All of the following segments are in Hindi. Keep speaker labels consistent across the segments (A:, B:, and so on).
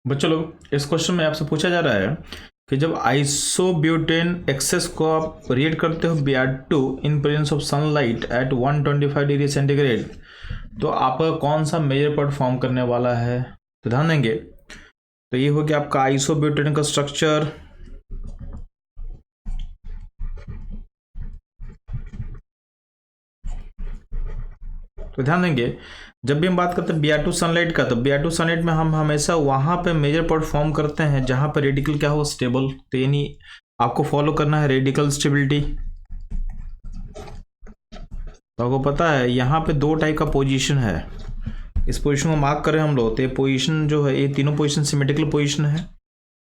A: बच्चों लोग इस क्वेश्चन में आपसे पूछा जा रहा है कि जब आइसोब्यूटेन एक्सेस को आप रिएक्ट करते हो Br2 in presence of sunlight at 125 degree centigrade तो आपका कौन सा मेजर पार्ट फॉर्म करने वाला है। तो ध्यान देंगे तो ये हो गया आपका आइसोब्यूटेन का स्ट्रक्चर। तो ध्यान देंगे जब भी हम बात करते हैं Br2 सनलाइट का तो Br2 सनलाइट में हम हमेशा वहां पे मेजर पार्ट फॉर्म करते हैं जहां पर रेडिकल क्या हो स्टेबल। तो यानी आपको फॉलो करना है रेडिकल स्टेबिलिटी। तो आपको पता है यहाँ पे दो टाइप का पोजीशन है, इस पोजीशन को मार्क करें हम लोग तो ये पोजीशन जो है ये तीनों पोजीशन सिमेट्रिकल पोजीशन है।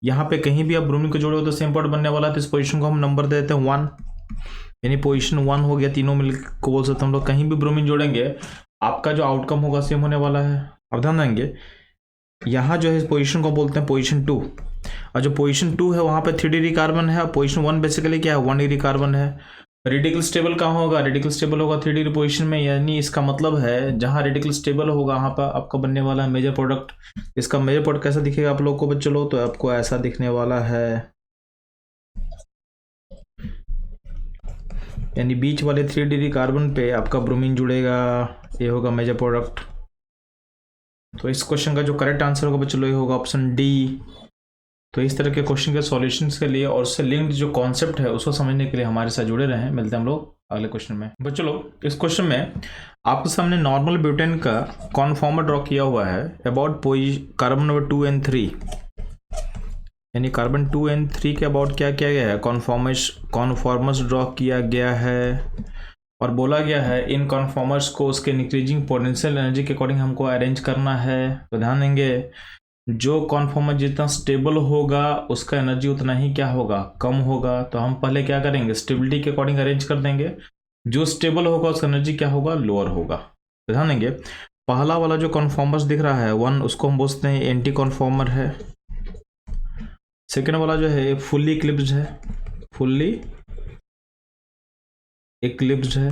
A: यहाँ पे कहीं भी आप ब्रोमीन को जोड़ो तो सेम पार्ट बनने वाला है, तो इस पोजीशन को हम नंबर दे देते हैं 1, यानी पोजीशन 1 हो गया। तीनों मिल को बोल सकते हैं हम लोग, कहीं भी ब्रोमीन जोड़ेंगे आपका जो आउटकम होगा सेम होने वाला है। अब ध्यान देंगे यहाँ जो है इस पोजीशन को बोलते हैं पोजीशन 2, और जो पोजीशन 2 है वहाँ पे 3 डिग्री कार्बन है और पोजीशन 1 बेसिकली क्या है 1 डिग्री कार्बन है। रेडिकल स्टेबल कहाँ होगा, रेडिकल स्टेबल होगा 3 डिग्री पोजीशन में, यानी इसका मतलब है जहाँ रेडिकल स्टेबल होगा वहाँ पर आपका बनने वाला है मेजर प्रोडक्ट। इसका मेजर प्रोडक्ट कैसा दिखेगा आप लोग को बच्चों लोग, तो आपको ऐसा दिखने वाला है, यानी बीच वाले 3 डिग्री कार्बन पे आपका ब्रोमीन जुड़ेगा, ये होगा मेजर प्रोडक्ट। तो इस क्वेश्चन का जो करेक्ट आंसर होगा बच्चों लोग ये होगा ऑप्शन डी। तो इस तरह के क्वेश्चन के सॉल्यूशंस के लिए और उससे लिंक्ड जो कॉन्सेप्ट है उसको समझने के लिए हमारे साथ जुड़े रहें। मिलते हैं हम लोग अगले क्वेश्चन में। बच्चों लोग इस क्वेश्चन में आपके सामने नॉर्मल ब्यूटेन का कॉन्फॉर्मर ड्रॉ किया हुआ है अबाउट कार्बन नंबर 2 and 3, यानी कार्बन 2 and 3 के अबाउट क्या किया गया है कॉन्फॉर्मर्स ड्रॉ किया गया है, और बोला गया है इन कॉन्फॉर्मर्स को उसके इंक्रीजिंग पोटेंशियल एनर्जी के अकॉर्डिंग हमको अरेंज करना है। तो ध्यान देंगे जो कॉन्फॉर्मर जितना स्टेबल होगा उसका एनर्जी उतना ही क्या होगा कम होगा। तो हम पहले क्या करेंगे स्टेबिलिटी के अकॉर्डिंग अरेंज कर देंगे, जो स्टेबल होगा उसका एनर्जी क्या होगा लोअर होगा। तो ध्यान देंगे पहला वाला जो कॉन्फॉर्मर्स दिख रहा है 1 उसको हम बोलते हैं एंटी कॉन्फॉर्मर है। सेकेंड वाला जो है फुल्ली इक्लिप्स्ड है, फुल्ली इक्लिप्स्ड है।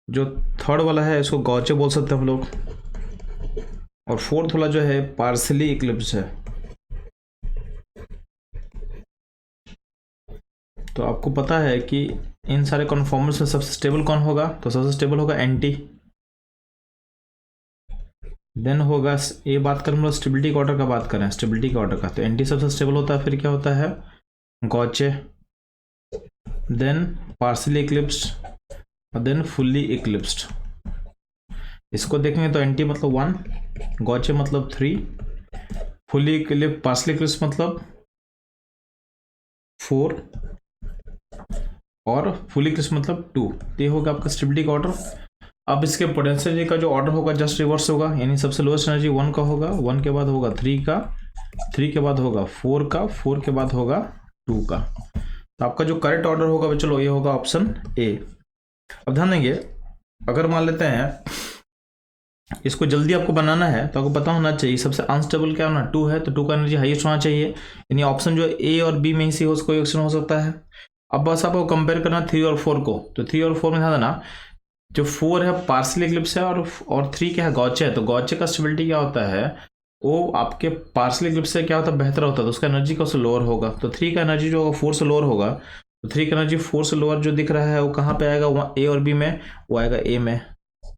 A: जो थर्ड वाला है इसको गॉचे बोल सकते हैं हम लोग, और फोर्थ वाला जो है पार्सली इक्लिप्स्ड है। तो आपको पता है कि इन सारे कॉन्फॉर्मर्स में सबसे स्टेबल कौन होगा, तो सबसे स्टेबल होगा एंटी, देन होगा ये बात करें हम लोग स्टेबिलिटी का ऑर्डर का बात करें, स्टेबिलिटी का ऑर्डर का तो एंटी सबसे स्टेबल होता है, फिर क्या होता है गॉचे, देन पार्सली इक्लिप्स्ड और देन फुल्ली इक्लिप्स्ड। इसको देखेंगे तो एंटी मतलब 1, गॉचे मतलब 3, फुल्ली इक्लिप्स्ड पार्सली इक्लिप्स्ड मतलब 4 और फुल्ली इक्लिप्स्ड मतलब 2। तो ये होगा आपका स्टेबिलिटी का ऑर्डर। अब इसके पोटेंशियल एनर्जी का जो ऑर्डर होगा जस्ट रिवर्स होगा, यानी सबसे लोएस्ट एनर्जी 1 का होगा, 1 के बाद होगा 3 का, 3 के बाद होगा 4 का, 4 के बाद होगा 2 का। तो आपका जो करेक्ट ऑर्डर होगा चलो ये होगा ऑप्शन ए। अब ध्यान देंगे अगर मान लेते हैं इसको जल्दी आपको बनाना है तो आपको पता होना चाहिए सबसे अनस्टेबल क्या होना 2 है, तो 2 का एनर्जी हाईएस्ट होना चाहिए, यानी ऑप्शन जो ए और बी में ही से कोई ऑप्शन हो सकता है। अब बस आपको कंपेयर करना 3 और 4 को, तो 3 और 4 में ध्यान देना जो 4 है पार्सली इक्लिप्स है और 3 क्या है गॉचे है। तो गॉचे का स्टेबिलिटी क्या होता है वो आपके पार्सली इक्लिप्स से क्या होता है बेहतर होता है, तो उसका एनर्जी का लोअर होगा। तो 3 का एनर्जी जो होगा 4 से लोअर होगा, तो 3 का एनर्जी 4 से लोअर जो दिख रहा है वो कहाँ पे आएगा ए और बी में, वो आएगा ए में।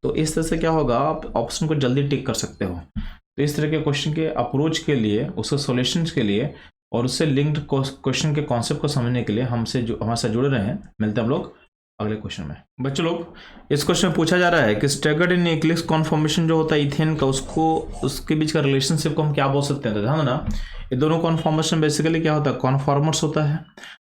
A: तो इस तरह से क्या होगा आप ऑप्शन को जल्दी टिक कर सकते हो। तो इस तरह के क्वेश्चन के अप्रोच के लिए उसके सॉल्यूशंस के लिए और उससे लिंक्ड क्वेश्चन के कॉन्सेप्ट को समझने के लिए हमारे साथ जुड़े रहे। मिलते हैं हम लोग अगले क्वेश्चन में। बच्चों लोग इस क्वेश्चन में पूछा जा रहा है कि स्टैगर्ड इन न्यूक्लियस कॉन्फॉर्मेशन जो होता है इथेन का उसको उसके बीच का रिलेशनशिप को हम क्या बोल सकते हैं। तो ध्यान देना ये दोनों कॉन्फॉर्मेशन बेसिकली क्या होता है कॉन्फॉर्मर्स होता है।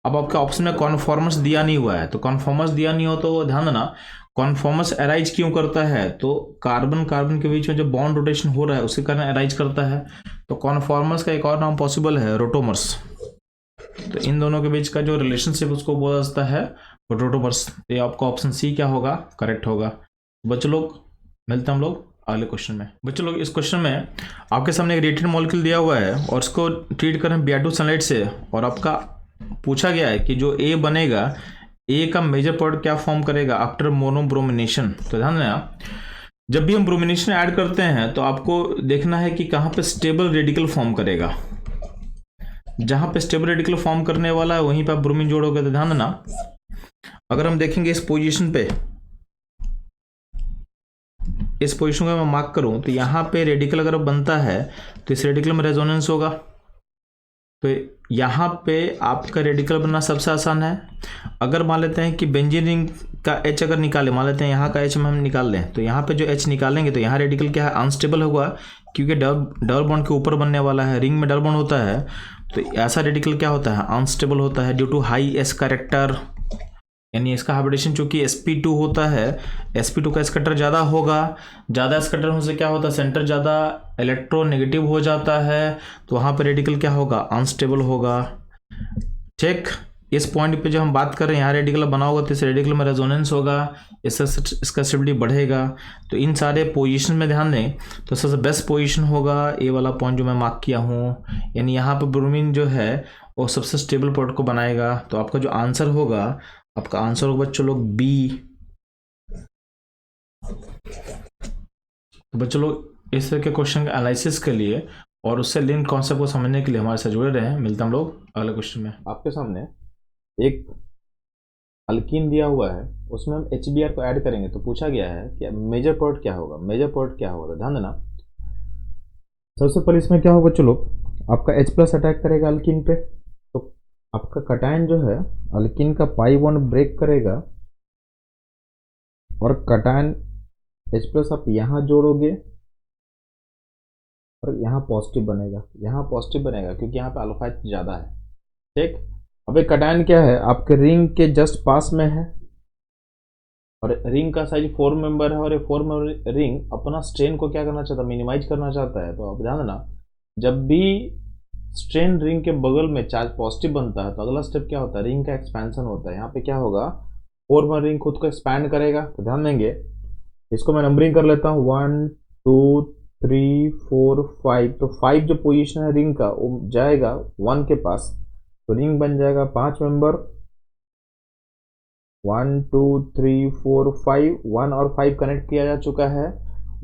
A: अब आपके ऑप्शन में कॉन्फॉर्मर्स दिया नहीं हुआ है, तो कॉन्फॉर्मर्स दिया नहीं हो तो ध्यान देना कॉन्फॉर्मर्स अराइज क्यों करता है, तो कार्बन कार्बन के बीच में जो बॉन्ड रोटेशन हो रहा है उसके कारण अराइज करता है। तो कॉन्फॉर्मर्स का एक और नाम पॉसिबल है रोटोमर्स। तो इन दोनों के बीच का जो रिलेशनशिप उसको बोला जाता है रोटोमर्स। ये आपका ऑप्शन सी क्या होगा करेक्ट होगा। बच्चों लोग मिलते हैं हम लोग अगले क्वेश्चन में। बच्चों लोग इस क्वेश्चन में आपके सामने एक रिएक्टेंट मॉलिक्यूल दिया हुआ है और इसको ट्रीट करें Br2 सनलाइट से, और आपका पूछा गया है कि जो ए बनेगा ए का मेजर प्रोडक्ट क्या फॉर्म करेगा आफ्टर मोनोब्रोमिनेशन। तो ध्यान देना जब भी हम ब्रोमिनेशन ऐड करते हैं तो आपको देखना है कि कहाँ पे स्टेबल रेडिकल फॉर्म करेगा। जहाँ पे स्टेबल रेडिकल फॉर्म करने वाला है वहीं पे आप ब्रोमीन जोड़ोगे। तो ध्यान देना, अगर हम देखेंगे इस पोजीशन पे, इस पोजीशन को मैं मार्क करूं तो यहाँ पे रेडिकल अगर बनता है तो इस रेडिकल में रेजोनेंस होगा। तो यहाँ पे आपका रेडिकल बनना सबसे आसान है। अगर मान लेते हैं कि बेंजीन रिंग का एच अगर निकाले, मान लेते हैं यहाँ का एच हम निकाल लें, तो यहाँ पे जो एच निकालेंगे तो यहाँ रेडिकल क्या है, अनस्टेबल होगा, क्योंकि डबल बॉन्ड के ऊपर बनने वाला है। रिंग में डबल बॉन्ड होता है तो ऐसा रेडिकल क्या होता है, अनस्टेबल होता है due to high S character. यानी इसका हाइब्रिडेशन चूंकि sp2 होता है, sp2 का स्कैटर ज़्यादा होगा, ज़्यादा स्कैटर होने से क्या होता है, सेंटर ज़्यादा इलेक्ट्रोनेगेटिव हो जाता है, तो वहाँ पर रेडिकल क्या होगा, अनस्टेबल होगा। ठीक, इस पॉइंट पे जो हम बात कर रहे हैं यहाँ रेडिकल बना होगा तो इस रेडिकल में रेजोनेंस होगा, इससे इसका स्टेबिलिटी बढ़ेगा। तो इन सारे पोजीशन में ध्यान दें तो सबसे बेस्ट पोजीशन होगा ये वाला पॉइंट जो मैं मार्क किया हूँ, यानी यहाँ पर ब्रोमीन जो है वो सबसे स्टेबल प्रोडक्ट को बनाएगा। तो आपका जो आंसर होगा, आपका आंसर होगा बच्चों लोग बी। तो बच्चों लोग इस तरह के क्वेश्चन के एनालिसिस के लिए और उससे लिंक कॉन्सेप्ट को समझने के लिए हमारे साथ जुड़े रहे। मिलते हैं हम लोग अगले क्वेश्चन में। आपके सामने एक अल्कीन दिया हुआ है, उसमें हम HBr को ऐड करेंगे तो पूछा गया है कि मेजर प्रोडक्ट क्या होगा, मेजर प्रोडक्ट क्या होगा। तो ध्यान देना, सबसे पहले इसमें क्या होगा चलो, आपका H+ अटैक करेगा अल्कीन पे, तो आपका कटायन जो है अल्कीन का पाई बॉन्ड ब्रेक करेगा और कटायन H+ आप यहाँ जोड़ोगे और यहाँ पॉजिटिव बनेगा, यहाँ पॉजिटिव बनेगा क्योंकि यहाँ पे अल्फा H ज़्यादा है। ठीक, अब एक कटायन क्या है, आपके रिंग के जस्ट पास में है और रिंग का साइज 4 मेंबर है और ये 4 मेंबर रिंग अपना स्ट्रेन को क्या करना चाहता है, मिनिमाइज करना चाहता है। तो आप ध्यान देना, जब भी स्ट्रेन रिंग के बगल में चार्ज पॉजिटिव बनता है तो अगला स्टेप क्या होता है, रिंग का एक्सपेंशन होता है। यहाँ पे क्या होगा, 4 मेंबर रिंग खुद को एक्सपैंड करेगा। तो ध्यान देंगे, इसको मैं नंबरिंग कर लेता हूँ 1 2 3 4 5। तो 5 जो पोजीशन है रिंग का वो जाएगा 1 के पास, तो रिंग बन जाएगा 5 मेंबर, 1 2 3 4 5। 1 और 5 कनेक्ट किया जा चुका है।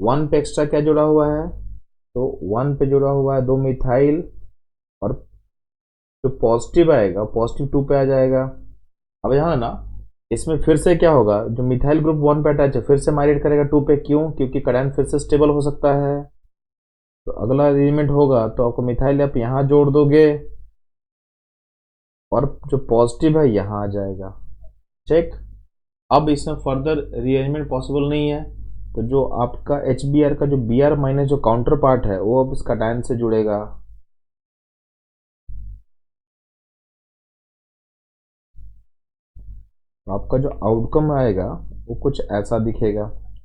A: 1 पे एक्स्ट्रा क्या जुड़ा हुआ है, तो 1 पे जुड़ा हुआ है 2 मिथाइल और जो पॉजिटिव आएगा पॉजिटिव 2 पे आ जाएगा। अब यहाँ ना इसमें फिर से क्या होगा, जो मिथाइल ग्रुप 1 पे अटैच है फिर से माइग्रेट करेगा 2 पे, क्यों, क्योंकि कटायन फिर से स्टेबल हो सकता है। तो अगला अरेंजमेंट होगा तो आपको मिथाइल आप यहाँ जोड़ दोगे और जो पॉजिटिव है यहाँ आ जाएगा। चेक, अब इसमें फर्दर रीअरेंजमेंट पॉसिबल नहीं है, तो जो आपका HBr का जो Br माइनस जो काउंटर पार्ट है वो अब इस कटायन से जुड़ेगा। तो आपका जो आउटकम आएगा वो कुछ ऐसा दिखेगा।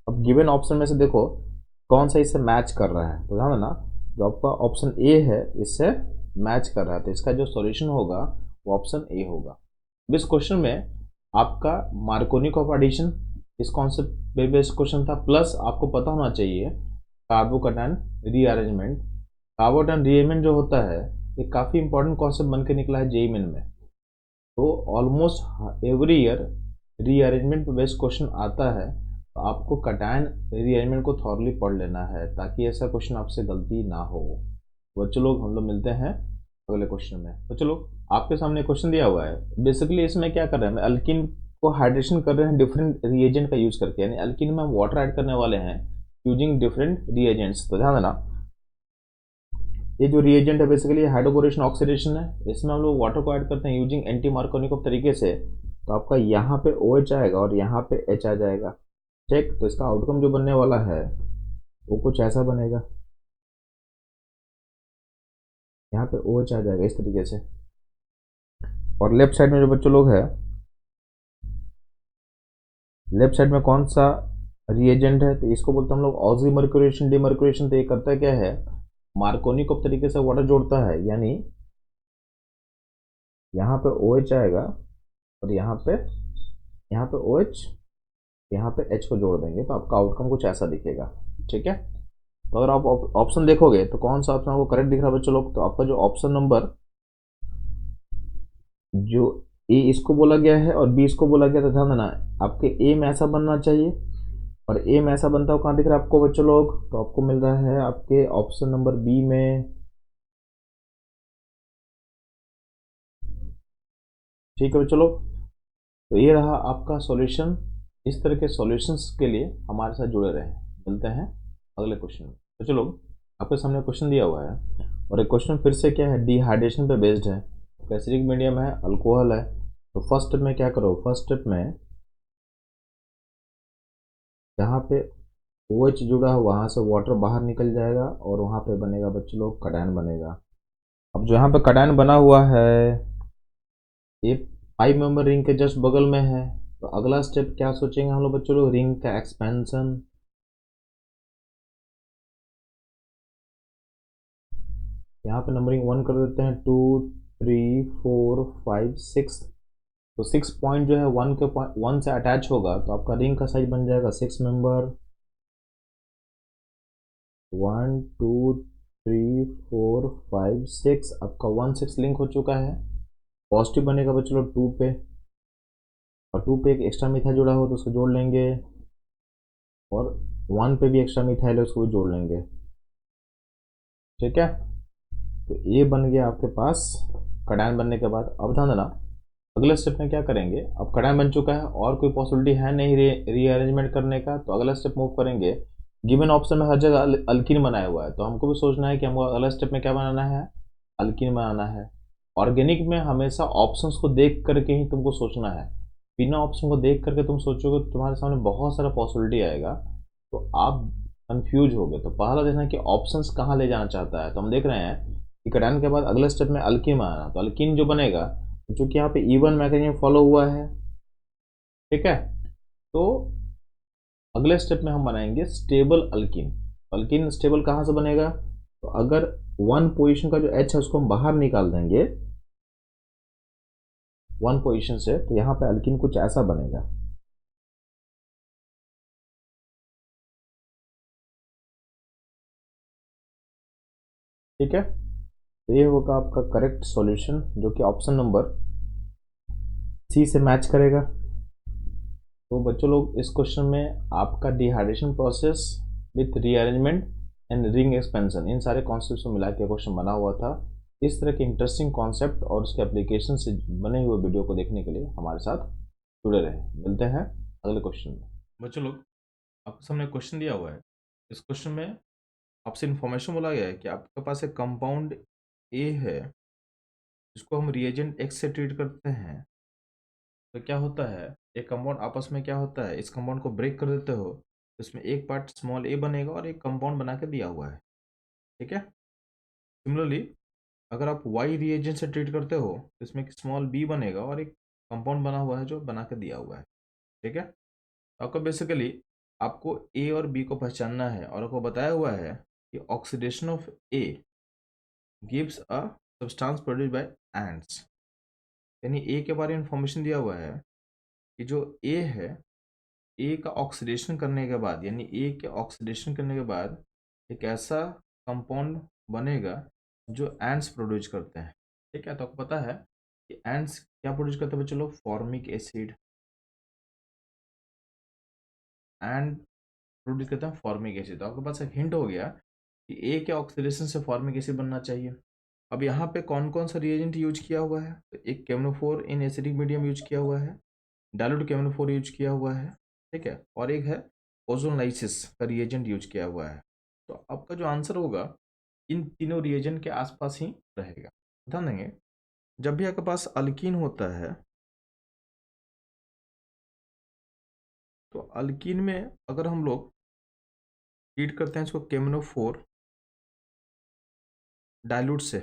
A: अब गिवन ऑप्शन में से देखो कौन सा इससे मैच कर रहा है। तो ध्यान देना, जो आपका ऑप्शन ए है इससे मैच कर रहा है, तो इसका जो सॉल्यूशन होगा वो ऑप्शन ए होगा। इस क्वेश्चन में आपका मार्कोनिक ऑफ एडिशन इस कॉन्सेप्ट पे बेस्ड क्वेश्चन था, प्लस आपको पता होना चाहिए कार्बोकैटायन रीअरेंजमेंट। कार्बोकैटायन रीअरेंजमेंट जो होता है ये काफ़ी इंपॉर्टेंट कॉन्सेप्ट बन के निकला है जेईई मेन में। तो ऑलमोस्ट एवरी ईयर रीअरेंजमेंट पे बेस्ड क्वेश्चन आता है, तो आपको कटायन रीअरेंजमेंट को थॉरली पढ़ लेना है ताकि ऐसा क्वेश्चन आपसे गलती ना हो। बच्चों लोग हम लोग मिलते हैं अगले क्वेश्चन में। तो चलो आपके सामने क्वेश्चन दिया हुआ है, बेसिकली इसमें क्या कर रहे हैं, अल्किन को हाइड्रेशन कर रहे हैं डिफरेंट रिएजेंट का यूज करके, यानी अल्किन में हम वाटर ऐड करने वाले हैं यूजिंग डिफरेंट रिएजेंट्स। तो ध्यान देना, ये जो रिएजेंट है बेसिकली हाइड्रोबोरेशन ऑक्सीडेशन है, इसमें हम लोग वाटर को ऐड करते हैं यूजिंग एंटी मार्कोनिकोव तरीके से। तो आपका यहाँ पे OH आएगा और यहाँ पे H आ जाएगा। ठीक, तो इसका आउटकम जो बनने वाला है वो कुछ ऐसा बनेगा, यहाँ पे OH आ जाएगा इस तरीके से। और लेफ्ट साइड में जो बच्चों लोग है, लेफ्ट साइड में कौन सा रिएजेंट है, तो इसको बोलते हैं हम लोग ऑक्सीमर्क्यूरेशन डिमर्क्यूरेशन। तो ये करता क्या है, मार्कोनिकोव तरीके से वाटर जोड़ता है, यानी यहाँ पे OH आएगा और यहाँ पे OH, यहाँ पे H को जोड़ देंगे, तो आपका आउटकम कुछ ऐसा दिखेगा। ठीक है, तो अगर आप ऑप्शन देखोगे तो कौन सा ऑप्शन आपको करेक्ट दिख रहा है बच्चों लोग, तो आपका जो ऑप्शन नंबर जो ए इसको बोला गया है और बी इसको बोला गया, तो ध्यान देना आपके ए में ऐसा बनना चाहिए और एम ऐसा बनता हो कहाँ दिख रहा है आपको बच्चों लोग, तो आपको मिल रहा है आपके ऑप्शन नंबर बी में। ठीक है बच्चों लोग, तो ये रहा आपका सॉल्यूशन। इस तरह के सॉल्यूशंस के लिए हमारे साथ जुड़े रहें। मिलते हैं अगले क्वेश्चन में। तो चलो, आपके सामने क्वेश्चन दिया हुआ है और एक क्वेश्चन फिर से क्या है, डिहाइड्रेशन पे बेस्ड है। एसिडिक मीडियम है, अल्कोहल है, तो फर्स्ट स्टेप में क्या करो, फर्स्ट स्टेप में जहाँ पे OH जुड़ा हो वहाँ से वाटर बाहर निकल जाएगा और वहाँ पे बनेगा बच्चों लोग कटायन बनेगा। अब जो यहाँ पे कटायन बना हुआ है ये 5 मेंबर रिंग के जस्ट बगल में है, तो अगला स्टेप क्या सोचेंगे हम लोग बच्चों लोग, रिंग का एक्सपेंशन। यहाँ पे नंबरिंग 1 कर देते हैं, 2 3 4 5 6। तो 6 पॉइंट जो है 1 के 1 से अटैच होगा तो आपका रिंग का साइज बन जाएगा 6 मेंबर। 1 2 3 4 5 6, आपका 1 6 लिंक हो चुका है। पॉजिटिव बनेगा बच्चों लोग 2 पे, और 2 पे एक एक्स्ट्रा मिथाइल जुड़ा हो तो उसको जोड़ लेंगे, और 1 पे भी एक्स्ट्रा मिथाइल है उसको भी जोड़ लेंगे। ठीक है, तो ये बन गया आपके पास कटायन बनने के बाद। अब ध्यान देना, अगले स्टेप में क्या करेंगे, अब कटायन बन चुका है और कोई पॉसिबिलिटी है नहीं रीअरेंजमेंट करने का, तो अगला स्टेप मूव करेंगे। गिवन ऑप्शन में हर जगह अल्कीन बनाया हुआ है, तो हमको भी सोचना है कि हमको अगला स्टेप में क्या बनाना है, अल्कीन बनाना है। ऑर्गेनिक में हमेशा ऑप्शंस को देख करके ही तुमको सोचना है। बिना ऑप्शन को देख करके तुम सोचोगे तो तुम्हारे सामने बहुत सारा पॉसिबिलिटी आएगा, तो आप कंफ्यूज हो गए। तो पहला देखना कि ऑप्शंस कहाँ ले जाना चाहता है, तो हम देख रहे हैं कि कटायन के बाद अगले स्टेप में अल्कीन बनाना, तो अल्कीन जो बनेगा क्योंकि यहाँ पे E1 मैकेनिज्म फॉलो हुआ है। ठीक है, तो अगले स्टेप में हम बनाएंगे स्टेबल अल्कीन। अल्कीन स्टेबल कहाँ से बनेगा, तो अगर 1 पोजीशन का जो H है उसको हम बाहर निकाल देंगे 1 पोजीशन से, तो यहाँ पे अल्कीन कुछ ऐसा बनेगा। ठीक है, तो ये होगा आपका करेक्ट सॉल्यूशन जो कि ऑप्शन नंबर सी से मैच करेगा। तो बच्चों लोग इस क्वेश्चन में आपका dehydration process with rearrangement and ring expansion, इन सारे कॉन्सेप्ट को मिला के क्वेश्चन बना हुआ था। इस तरह के इंटरेस्टिंग कॉन्सेप्ट और उसके एप्लीकेशन से बने हुए वीडियो को देखने के लिए हमारे साथ जुड़े रहें। मिलते हैं अगले क्वेश्चन में। बच्चों लोग, आपके सामने क्वेश्चन दिया हुआ है। इस क्वेश्चन में आपसे इन्फॉर्मेशन बोला गया है कि आपके पास एक कंपाउंड ए है जिसको हम रिएजेंट एक्स से ट्रीट करते हैं, तो क्या होता है, एक कंपाउंड आपस में क्या होता है, इस कंपाउंड को ब्रेक कर देते हो तो इसमें एक पार्ट स्मॉल ए बनेगा और एक कंपाउंड बना के दिया हुआ है। ठीक है, सिमिलरली अगर आप वाई रिएजेंट से ट्रीट करते हो तो इसमें एक स्मॉल बी बनेगा और एक कंपाउंड बना हुआ है जो बना के दिया हुआ है। ठीक है, तो आपको बेसिकली आपको ए और बी को पहचानना है, और आपको बताया हुआ है कि oxidation of A gives a substance produced by ends. यानी ए के बारे में इंफॉर्मेशन दिया हुआ है कि जो ए है, ए का ऑक्सीडेशन करने के बाद, यानी ए के ऑक्सीडेशन करने के बाद एक ऐसा कंपाउंड बनेगा जो एंड्स प्रोड्यूस करते हैं। ठीक है, तो आपको पता है कि एंड्स क्या प्रोड्यूस करते हैं, चलो फॉर्मिक एसिड, एंड प्रोड्यूस करते हैं फॉर्मिक एसिड। तो आपके पास एक हिंट हो गया कि ए के ऑक्सीडेशन से फॉर्मिक एसिड बनना चाहिए। अब यहाँ पे कौन कौन सा रिएजेंट यूज किया हुआ है, तो एक केमनोफोर इन एसिडिक मीडियम यूज किया हुआ है, डाइल्यूट केमनोफोर यूज किया हुआ है। ठीक है, और एक है ओजोनलाइसिस का रिएजेंट यूज किया हुआ है। तो आपका जो आंसर होगा इन तीनों रिएजेंट के आसपास ही रहेगा। ध्यान देंगे, जब भी आपके पास अल्कीन होता है तो अल्कीन में अगर हम लोग ट्रीट करते हैं इसको केमनोफोर डाइल्यूट से,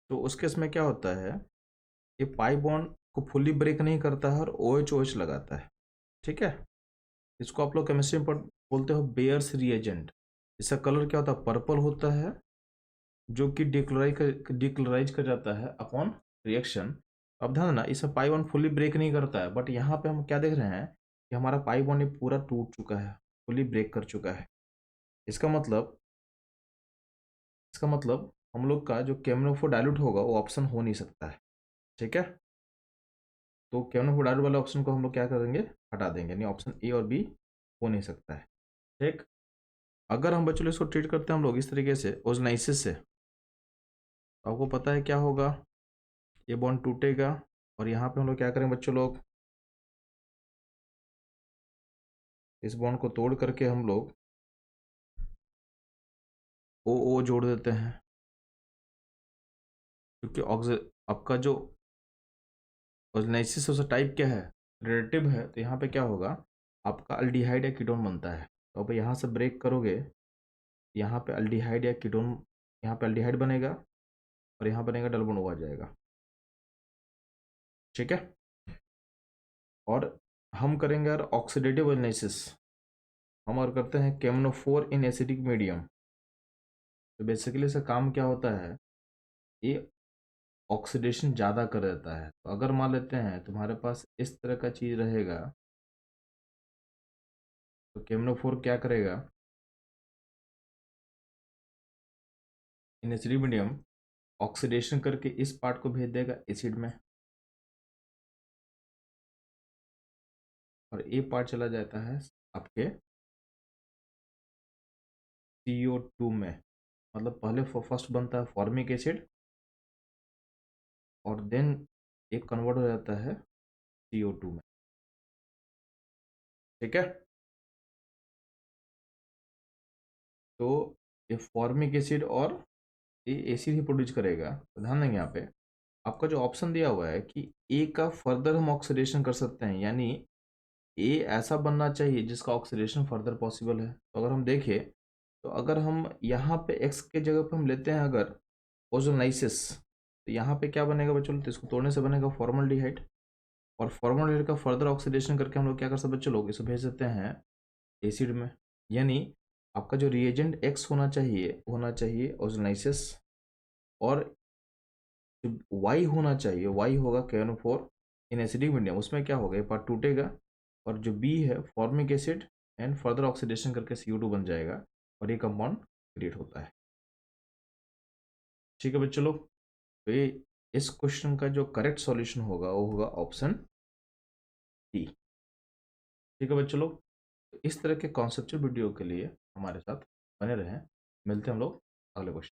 A: तो उस केस में क्या होता है, ये पाई बॉन्ड को फुली ब्रेक नहीं करता है और OH OH लगाता है। ठीक है, इसको आप लोग केमिस्ट्री में बोलते हो बेयर्स रिएजेंट। इसका कलर क्या होता है, पर्पल होता है, जो कि डिक्लोराइज कर जाता है अपॉन रिएक्शन। अब ध्यान देना, इसमें पाई बॉन्ड फुली ब्रेक नहीं करता है, बट यहाँ पे हम क्या देख रहे हैं कि हमारा पाई बॉन्ड ये पूरा टूट चुका है, फुली ब्रेक कर चुका है। इसका मतलब हम लोग का जो केमनोफो डाइल्यूट होगा वो ऑप्शन हो नहीं सकता है। ठीक है, तो KNO4 डायोड वाले ऑप्शन को हम लोग क्या करेंगे, हटा देंगे, यानी ऑप्शन ए और बी हो नहीं सकता है। ठीक, अगर हम बच्चों इसको ट्रीट करते हैं हम लोग इस तरीके से ओजोनाइसिस से, तो आपको पता है क्या होगा, ये बॉन्ड टूटेगा और यहाँ पे हम लोग क्या करेंगे बच्चों लोग, इस बॉन्ड को तोड़ करके हम लोग ओ ओ जोड़ देते हैं, क्योंकि आपका जो ओजोनाइसिस उसका टाइप क्या है, रिलेटिव है, तो यहाँ पे क्या होगा, आपका अल्डिहाइड या कीटोन बनता है। तो अब यहाँ से ब्रेक करोगे, यहाँ पे अल्डिहाइड या कीटोन, यहाँ पे अल्डिहाइड बनेगा और यहाँ बनेगा डबल बॉन्ड ओ आ जाएगा। ठीक है, और हम करेंगे यार ऑक्सीडेटिव एनालिसिस, हम और करते हैं KMnO4 इन एसिडिक मीडियम। तो बेसिकली इसका काम क्या होता है, ये ऑक्सीडेशन ज़्यादा कर देता है। तो अगर मान लेते हैं तुम्हारे पास इस तरह का चीज़ रहेगा, तो KMnO4 क्या करेगा, इन एसिडिक मीडियम ऑक्सीडेशन करके इस पार्ट को भेज देगा एसिड में, और ये पार्ट चला जाता है आपके CO2 में। मतलब पहले फर्स्ट बनता है फॉर्मिक एसिड और देन एक कन्वर्ट हो जाता है CO2 में। ठीक है, तो ये फॉर्मिक एसिड और ये एसिड ही प्रोड्यूस करेगा। तो ध्यान देंगे यहाँ पे आपका जो ऑप्शन दिया हुआ है कि ए का फर्दर हम ऑक्सीडेशन कर सकते हैं, यानी ए ऐसा बनना चाहिए जिसका ऑक्सीडेशन फर्दर पॉसिबल है। तो अगर हम देखें, तो अगर हम यहाँ पे एक्स के जगह पे हम लेते हैं अगर ओजोनाइसिस, तो यहाँ पे क्या बनेगा बच्चों, तो इसको तोड़ने से बनेगा फॉर्मल्डिहाइड, और फॉर्मल्डिहाइड का फर्दर ऑक्सीडेशन करके हम लोग क्या कर सकते बच्चों लोग, इसे भेज देते हैं एसिड में। यानी आपका जो रिएजेंट एक्स होना चाहिए ओजोनाइसिस, और जो वाई होना चाहिए, वाई होगा KNO4 इन एसिडिक मीडियम, उसमें क्या होगा, ये पार्ट टूटेगा, और जो बी है formic acid and further oxidation करके CO2 बन जाएगा और ये कंपाउंड क्रिएट होता है। ठीक है बच्चों लोग, तो ये इस क्वेश्चन का जो करेक्ट सॉल्यूशन होगा वो होगा ऑप्शन डी। ठीक है बच्चों लोग, तो इस तरह के कॉन्सेप्चुअल वीडियो के लिए हमारे साथ बने रहें। मिलते हैं हम लोग अगले क्वेश्चन।